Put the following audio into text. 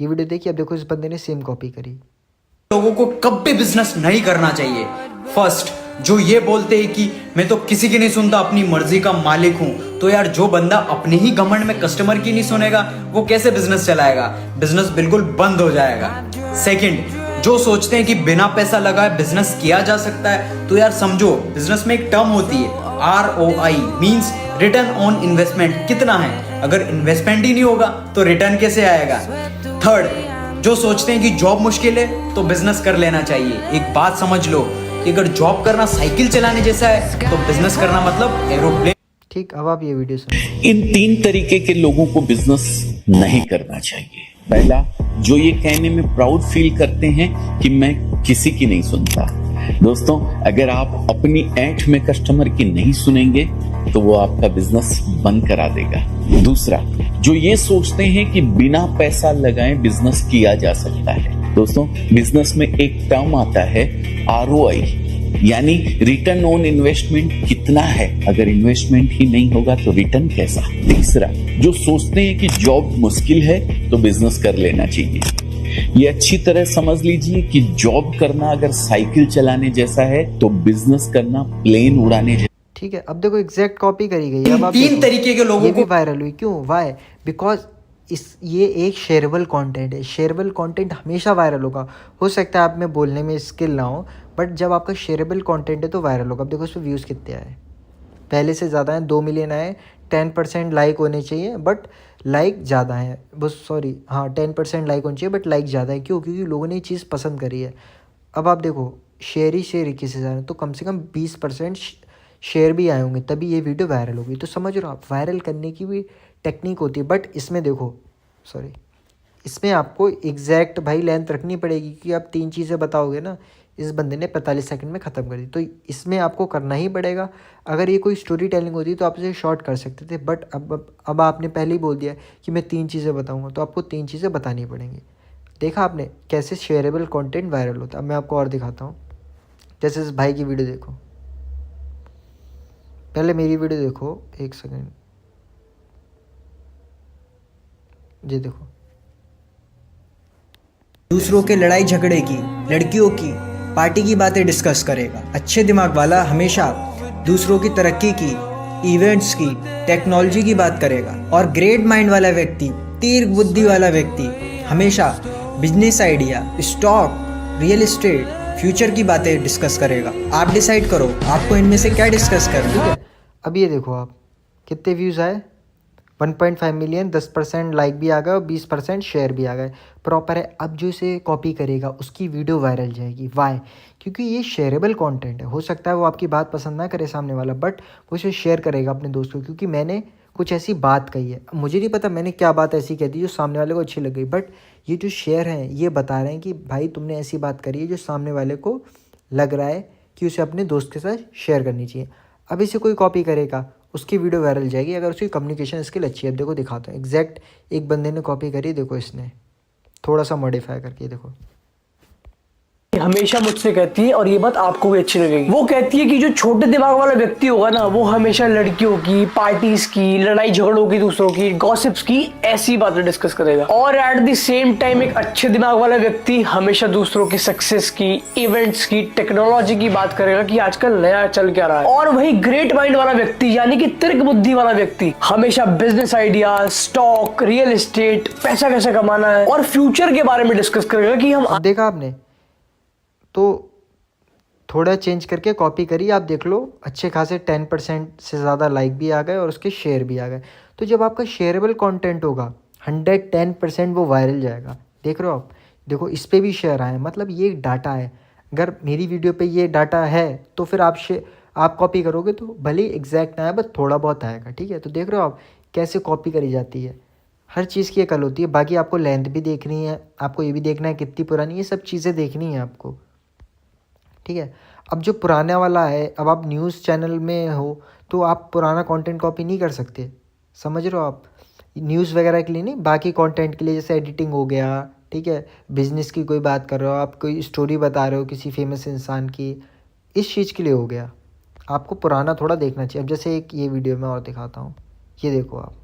ये वीडियो देखिए, अब देखो इस बंदे ने सेम कॉपी करी। लोगों को कभी बिजनेस नहीं करना चाहिए। फर्स्ट, जो ये बोलते हैं कि मैं तो किसी की नहीं सुनता, अपनी मर्जी का मालिक हूं, तो यार जो बंदा अपने ही घमंड में कस्टमर की नहीं सुनेगा वो कैसे बिजनेस चलाएगा? बिजनेस बिल्कुल बंद हो जाएगा। सेकंड, जो सोचते हैं कि बिना पैसा लगाए बिजनेस किया जा सकता है, तो यार समझो बिजनेस में एक टर्म होती है ROI, means return on investment कितना है। अगर इन्वेस्टमेंट ही नहीं होगा तो रिटर्न कैसे आएगा? थर्ड, जो सोचते हैं कि जॉब मुश्किल है तो बिजनेस कर लेना चाहिए। एक बात समझ लो कि अगर जॉब करना साइकिल चलाने जैसा है तो बिजनेस करना मतलब एरोप्लेन। ठीक, अब आप ये वीडियो सुनो। इन 3 तरीके के लोगों को बिजनेस नहीं करना चाहिए। पहला, जो ये कहने में प्राउड फील करते हैं कि मैं किसी की नहीं सुनता। दोस्तों, अगर आप अपनी ऐंठ में कस्टमर की नहीं सुनेंगे तो वो आपका बिजनेस बंद करा देगा। दूसरा, जो ये सोचते हैं कि बिना पैसा लगाए बिजनेस किया जा सकता है। दोस्तों, बिजनेस में एक टर्म आता है ROI, यानी रिटर्न ऑन इन्वेस्टमेंट कितना है। अगर इन्वेस्टमेंट ही नहीं होगा तो रिटर्न कैसा? तीसरा, जो सोचते हैं कि जॉब मुश्किल है तो बिजनेस कर लेना चाहिए। ये अच्छी तरह समझ लीजिए कि जॉब करना अगर साइकिल चलाने जैसा है तो बिजनेस करना प्लेन उड़ाने जैसा। ठीक है, अब देखो एग्जैक्ट कॉपी करी गई है। अब आप 3 देखो, तरीके के लोगों ये भी को वायरल हुई। क्यों? वाई? बिकॉज ये एक शेयरेबल कंटेंट है। शेयरेबल कंटेंट हमेशा वायरल होगा। हो सकता है आप में बोलने में स्किल ना हो, बट जब आपका शेयरेबल कंटेंट है तो वायरल होगा। अब देखो इस पर व्यूज़ कितने आए, पहले से ज़्यादा हैं, 2 मिलियन आए। 10% लाइक होने चाहिए, बट लाइक ज़्यादा है। बस सॉरी, हाँ 10% लाइक होने चाहिए बट लाइक ज़्यादा है। क्यों? क्योंकि लोगों ने ये चीज़ पसंद करी है। अब आप देखो, शेयर ही 21,000, तो कम से कम 20% शेयर भी आए होंगे, तभी ये वीडियो वायरल होगी। तो समझ रहे हो आप, वायरल करने की भी टेक्निक होती है। बट इसमें देखो, सॉरी, इसमें आपको एग्जैक्ट भाई लेंथ रखनी पड़ेगी कि आप 3 चीज़ें बताओगे ना। इस बंदे ने 45 सेकंड में ख़त्म कर दी, तो इसमें आपको करना ही पड़ेगा। अगर ये कोई स्टोरी टेलिंग होती तो आप इसे शॉर्ट कर सकते थे, बट अब आपने पहले ही बोल दिया कि मैं 3 चीज़ें बताऊँगा, तो आपको 3 चीज़ें बतानी पड़ेंगी। देखा आपने कैसे शेयरेबल कंटेंट वायरल होता है? अब मैं आपको और दिखाता हूँ। जैसे इस भाई की वीडियो देखो, पहले मेरी वीडियो देखो, 1 सेकेंड, ये देखो। दूसरों के लड़ाई झगड़े की, लड़कियों की, पार्टी की बातें डिस्कस करेगा। अच्छे दिमाग वाला हमेशा दूसरों की तरक्की की, इवेंट्स की, टेक्नोलॉजी की बात करेगा। और ग्रेट माइंड वाला व्यक्ति, तीव्र बुद्धि वाला व्यक्ति हमेशा business idea, stock, real estate, future की बातें डिस्कस करेगा। आप डिसाइड करो आपको इनमें से क्या डिस्कस करना है। ठीक है, अब ये देखो आप, कितने व्यूज़ आए? 1.5 मिलियन, 10% लाइक भी आ गए और 20% शेयर भी आ गए। प्रॉपर है। अब जो इसे कॉपी करेगा उसकी वीडियो वायरल जाएगी। वाई? क्योंकि ये शेयरेबल कंटेंट है। हो सकता है वो आपकी बात पसंद ना करे सामने वाला, बट वो इसे शेयर करेगा अपने दोस्तों, क्योंकि मैंने कुछ ऐसी बात कही है। मुझे नहीं पता मैंने क्या बात ऐसी कह दी जो सामने वाले को अच्छी लग गई, बट ये जो शेयर हैं ये बता रहे हैं कि भाई तुमने ऐसी बात करी है जो सामने वाले को लग रहा है कि उसे अपने दोस्त के साथ शेयर करनी चाहिए। अब इसे कोई कॉपी करेगा, उसकी वीडियो वायरल जाएगी अगर उसकी कम्युनिकेशन स्किल अच्छी है। अब देखो दिखाता हूँ, एग्जैक्ट एक बंदे ने कॉपी करी, देखो इसने थोड़ा सा मॉडिफाई करके देखो। हमेशा मुझसे कहती है, और ये बात आपको भी अच्छी लगेगी, वो कहती है कि जो छोटे दिमाग वाला व्यक्ति होगा ना, वो हमेशा लड़कियों की, पार्टीज की, लड़ाई झगड़ों की, दूसरों की, गॉसिप्स की ऐसी बातें डिस्कस करेगा। और एट द सेम टाइम एक अच्छे दिमाग वाला व्यक्ति हमेशा दूसरों की सक्सेस की, इवेंट्स की, टेक्नोलॉजी की बात करेगा कि आजकल नया चल क्या रहा है। और वही ग्रेट माइंड वाला व्यक्ति, यानी कि तर्क बुद्धि वाला व्यक्ति, हमेशा business idea, stock, real estate, पैसा कैसे कमाना है और फ्यूचर के बारे में डिस्कस करेगा कि हम। देखा आपने, तो थोड़ा चेंज करके कॉपी करी। आप देख लो अच्छे खासे 10% से ज़्यादा लाइक भी आ गए और उसके शेयर भी आ गए। तो जब आपका शेयरेबल कंटेंट होगा 110% वो वायरल जाएगा। देख रहे हो आप, देखो इस पे भी शेयर आए, मतलब ये डाटा है। अगर मेरी वीडियो पे ये डाटा है तो फिर आप कॉपी करोगे तो भले ही एग्जैक्ट ना आए, बस थोड़ा बहुत आएगा। ठीक है, तो देख रहे हो आप कैसे कॉपी करी जाती है। हर चीज़ की एक कल होती है। बाकी आपको लेंथ भी देखनी है, आपको ये भी देखना है कितनी पुरानी, ये सब चीज़ें देखनी है आपको। ठीक है, अब जो पुराना वाला है, अब आप न्यूज़ चैनल में हो तो आप पुराना कंटेंट कॉपी नहीं कर सकते। समझ रहे हो आप? न्यूज़ वगैरह के लिए नहीं, बाकी कंटेंट के लिए, जैसे एडिटिंग हो गया, ठीक है, बिजनेस की कोई बात कर रहे हो आप, कोई स्टोरी बता रहे हो किसी फेमस इंसान की, इस चीज़ के लिए हो गया। आपको पुराना थोड़ा देखना चाहिए। अब जैसे एक ये वीडियो में और दिखाता हूँ, ये देखो आप।